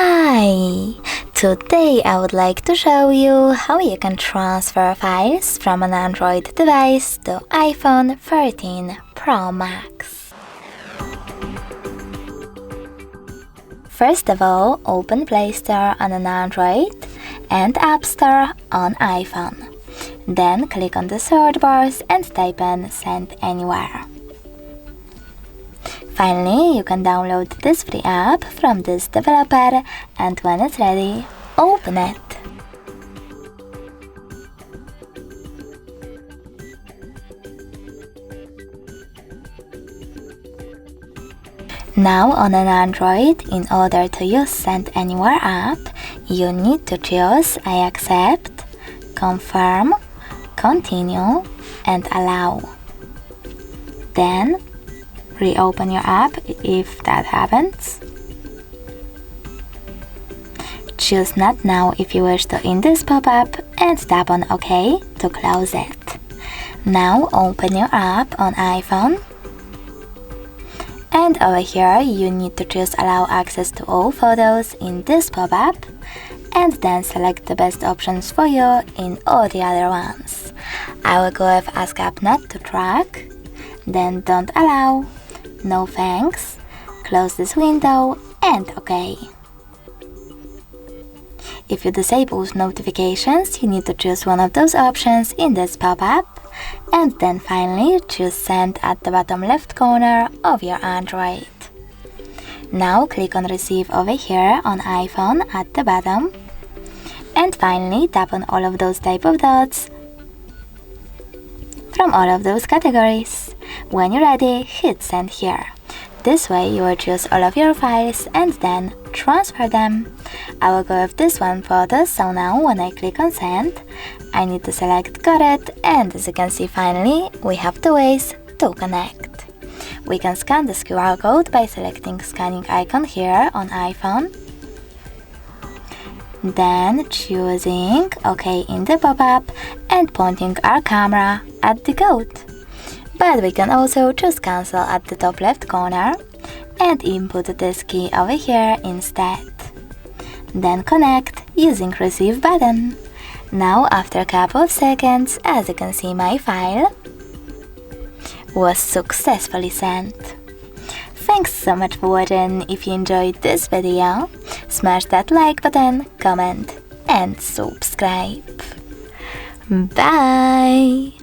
Hi! Today I would like to show you how you can transfer files from an Android device to iPhone 13 Pro Max. First of all, open Play Store on an Android and App Store on iPhone. Then click on the search bars and type in Send Anywhere. Finally, you can download this free app from this developer, and when it's ready, open it. Now on an Android, in order to use Send Anywhere app, you need to choose I accept, confirm, continue, and allow. Then reopen your app if that happens. Choose Not Now if you wish to in this pop-up and tap on OK to close it. Now open your app on iPhone. And over here you need to choose Allow access to all photos in this pop-up and then select the best options for you in all the other ones. I will go with Ask App Not to Track, then Don't Allow, No thanks, close this window and OK. If you disable notifications, you need to choose one of those options in this pop-up and then finally choose Send at the bottom left corner of your Android. Now click on Receive over here on iPhone at the bottom and finally tap on all of those type of dots from all of those categories. When you're ready, hit Send here. This way you will choose all of your files and then transfer them. I will go with this one photo, so now when I click on Send, I need to select Got it, and as you can see finally, we have two ways to connect. We can scan this QR code by selecting scanning icon here on iPhone, then choosing OK in the pop-up and pointing our camera at the code. But we can also choose Cancel at the top left corner and input this key over here instead. Then connect using Receive button. Now after a couple of seconds, as you can see, my file was successfully sent. Thanks so much for watching. If you enjoyed this video, smash that like button, comment and subscribe. Bye!